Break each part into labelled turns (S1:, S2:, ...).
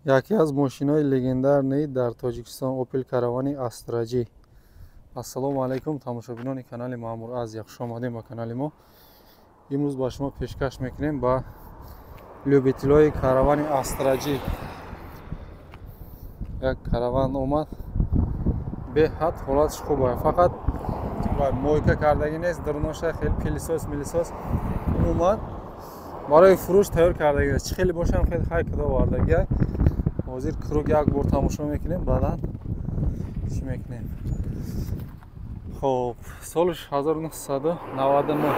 S1: яке аз мошинои легендарии дар Тоҷикистон Opel Caravan Astra J. Ассалому алайкум тамошобинони канали Маъмур Аз, хушомадед ба канали мо. Имрӯз ба шумо пешкаш мекунем ба любителои Caravan Astra J. Як караван омад, беҳад ҳолатш хуб аст, фақат мойка кардаги нест, даруноша хеле пилисос милисос омад, барои фурӯш тайёр кардаги аст. Чӣ хеле бошам хеле хай куда овардаги аст. ҳозир круг як бор тамошо мекунем, баъдан чӣ мекунем. Хоб, солиш 1999,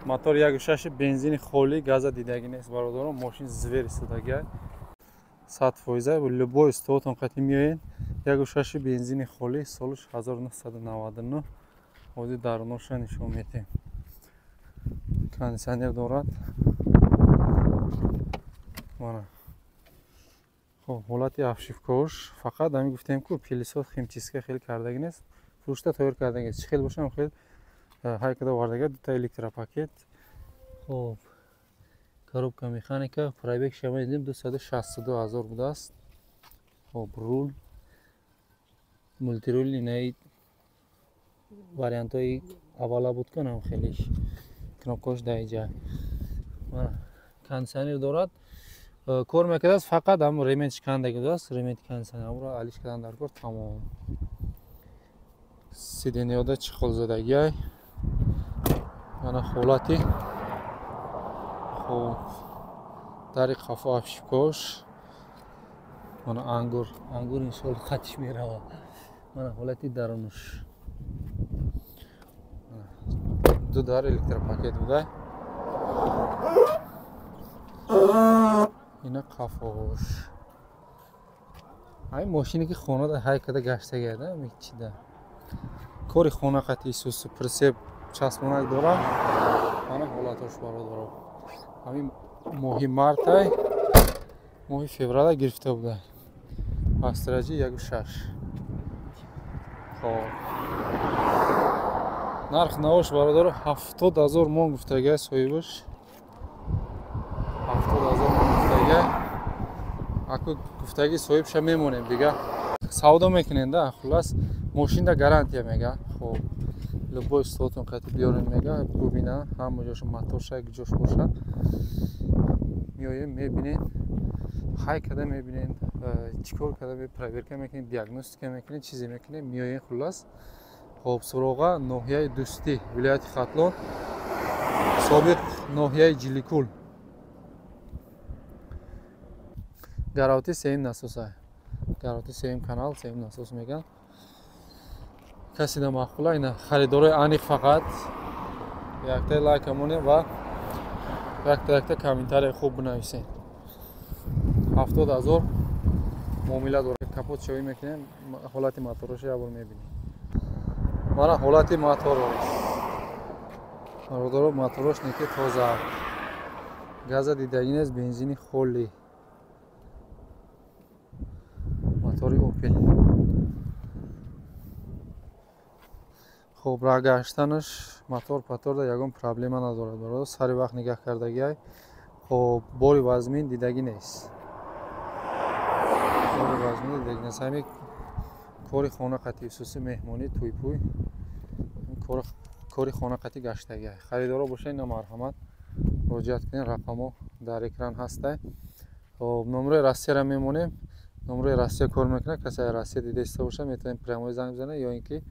S1: мотор 1.6 бензини холӣ, газа дидаги нест бародарон, мошин звер истодаги аст. 100% любой стотон қати миёен, 1.6 бензини холӣ, солиш 1999. ҳозир даруноша нишон метем. Кондисионер дорад. Мана. Хоб, ҳолати афшифкош, фақат ами гуфтем ку пилисос химчистка хеле кардаги нест. Фурӯшта тайёр кардаги аст. Чӣ хеле бошам хеле ҳай када овардаги аст. Дута электропакет. Хоб, коробка механика, пробег шама дидем 262 000 будааст. Хоб, рул, мултирул инаи вариантои аввала буд кунам хелеш. Кнопкаш даиҷа. Мана кондисионер дорад. Кор мекардааст, фақат ам ремень кандаги будааст. Ремень кондисионер амро алиш кардан дар кор тамом. Сиденёда чихол задагӣ ай. Мана ҳолати. Хоб, дари қафо афшифкош. Мана ангур иншоалло хатиш меравад. Мана ҳолати дарунуш. Ду дар электропакет буда. Ина қафош. Ай мошине ки хонада ҳай када гаштаги аст, мечида. Кори хона қати исус присеп часпонак дорам. Мана ҳолатош бародаро. Ҳамин моҳи март ай, моҳи феврал гирифта буда. Astra J 1.6. Хоб. Нарх навош бародаро 70 000 мон гуфтаги аст соҳибаш. 70 000 мон гуфтаги аст. Аку гуфтаги соҳибша мемонем дига. Савдо мекунем да, хулас мошинда гарантия мега. Хоб. Любой стотон қати биёрем мега, бубина, ҳама ҷош матоша ҷош боша. Миёем мебинем. Хай када мебинем, чикор када проверка мекунем, диагностика мекунем, чизе мекунем, миёем хулас. Хоб, суроға ноҳияи Дӯстӣ, вилояти Хатлон, собиқ ноҳияи Ҷиликул. Гаравти сеюм насос ай. Гаравти сеюм канал, сеюм насос меган. Каси да мақбула, ина харидорои аниқ фақат якта лайка монем ва якта комментария хуб бинависем. 70 000 муомила дорад. Капот шавӣ мекунем, ҳолати моторош ябор мебинем. Мана ҳолати моторош. Бародаро, моторош неки тоза. Газа дидаги нест, бензини холӣ. Мотори Opel. Хоб, рах гаштанаш мотор паторда ягон проблема надорад. Бародаро, сари вақт нигаҳ кардаги ай. Хоб, бори вазмин дидаги нест. Ҳамин кори хона қати исуси меҳмонӣ тӯйпӯй, кори хона қати гаштаги аст. Харидоро бошед, ина марҳамат муроҷиат кунед, рақамо дар экран ҳаст. Хоб, номерои Россияро мемонем. Номерои Россия кор мекунад. Касе Россия дида иста боша метавонем прямои занг бизанед ё ин ки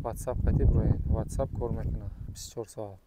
S1: WhatsApp қати бироед. WhatsApp кор мекунад 24 соат.